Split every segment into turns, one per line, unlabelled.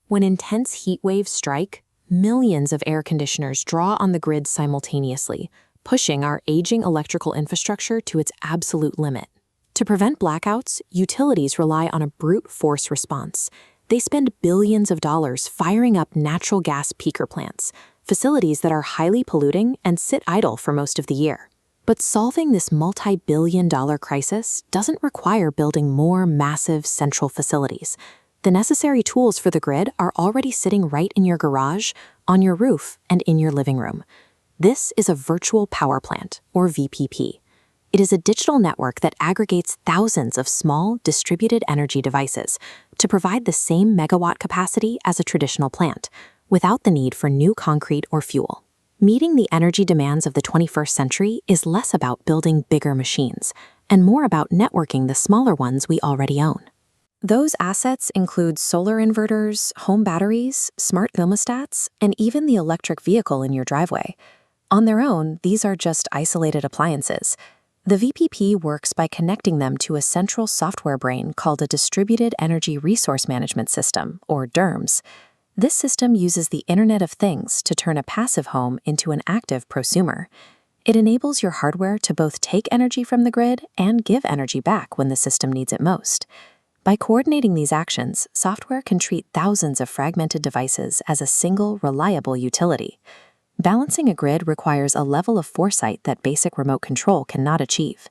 When intense heat waves strike, millions of air conditioners draw on the grid simultaneously, pushing our aging electrical infrastructure to its absolute limit. To prevent blackouts, utilities rely on a brute force response. They spend billions of dollars firing up natural gas peaker plants, facilities that are highly polluting and sit idle for most of the year. But solving this multi-billion-dollar crisis doesn't require building more massive central facilities. The necessary tools for the grid are already sitting right in your garage, on your roof, and in your living room. This is a virtual power plant, or VPP. It is a digital network that aggregates thousands of small, distributed energy devices to provide the same megawatt capacity as a traditional plant, without the need for new concrete or fuel. Meeting the energy demands of the 21st century is less about building bigger machines, and more about networking the smaller ones we already own. Those assets include solar inverters, home batteries, smart thermostats, and even the electric vehicle in your driveway. On their own, these are just isolated appliances. The VPP works by connecting them to a central software brain called a Distributed Energy Resource Management System, or DERMS. This system uses the Internet of Things to turn a passive home into an active prosumer. It enables your hardware to both take energy from the grid and give energy back when the system needs it most. By coordinating these actions, software can treat thousands of fragmented devices as a single, reliable utility. Balancing a grid requires a level of foresight that basic remote control cannot achieve.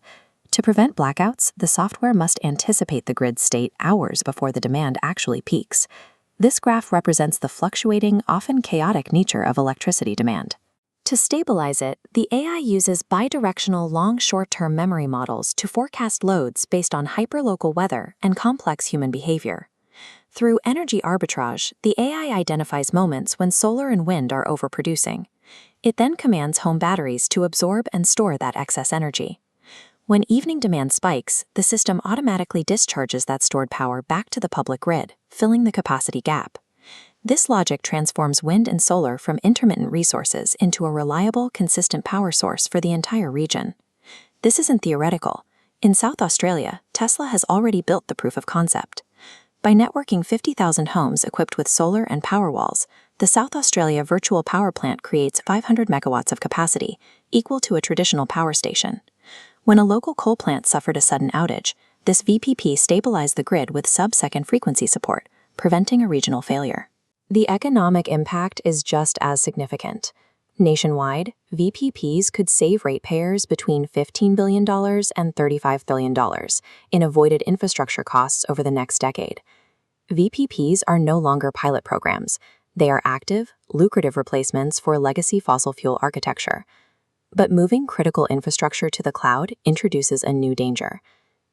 To prevent blackouts, the software must anticipate the grid state hours before the demand actually peaks. This graph represents the fluctuating, often chaotic nature of electricity demand. To stabilize it, the AI uses bidirectional long short-term memory models to forecast loads based on hyperlocal weather and complex human behavior. Through energy arbitrage, the AI identifies moments when solar and wind are overproducing. It then commands home batteries to absorb and store that excess energy. When evening demand spikes, the system automatically discharges that stored power back to the public grid, filling the capacity gap. This logic transforms wind and solar from intermittent resources into a reliable, consistent power source for the entire region. This isn't theoretical. In South Australia, Tesla has already built the proof of concept. By networking 50,000 homes equipped with solar and power walls, the South Australia virtual power plant creates 500 megawatts of capacity, equal to a traditional power station. When a local coal plant suffered a sudden outage, this VPP stabilized the grid with sub-second frequency support, preventing a regional failure. The economic impact is just as significant. Nationwide, VPPs could save ratepayers between $15 billion and $35 billion in avoided infrastructure costs over the next decade. VPPs are no longer pilot programs. They are active, lucrative replacements for legacy fossil fuel architecture. But moving critical infrastructure to the cloud introduces a new danger.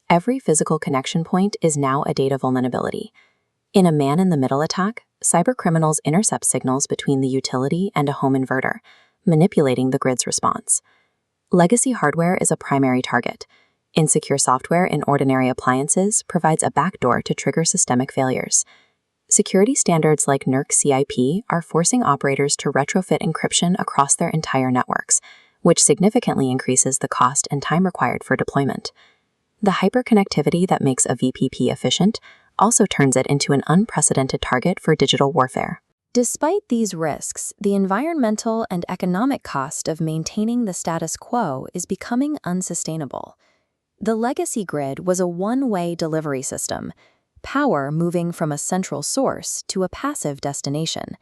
Every physical connection point is now a data vulnerability. In a man-in-the-middle attack, cybercriminals intercept signals between the utility and a home inverter, manipulating the grid's response. Legacy hardware is a primary target. Insecure software in ordinary appliances provides a backdoor to trigger systemic failures. Security standards like NERC CIP are forcing operators to retrofit encryption across their entire networks, which significantly increases the cost and time required for deployment. The hyperconnectivity that makes a VPP efficient also turns it into an unprecedented target for digital warfare. Despite these risks, the environmental and economic cost of maintaining the status quo is becoming unsustainable. The legacy grid was a one-way delivery system, power moving from a central source to a passive destination.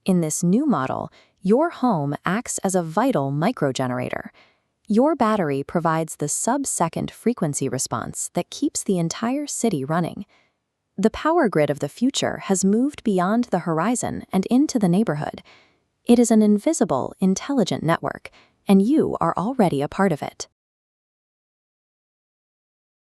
In this new model, your home acts as a vital microgenerator. Your battery provides the sub-second frequency response that keeps the entire city running. The power grid of the future has moved beyond the horizon and into the neighborhood. It is an invisible, intelligent network, and you are already a part of it.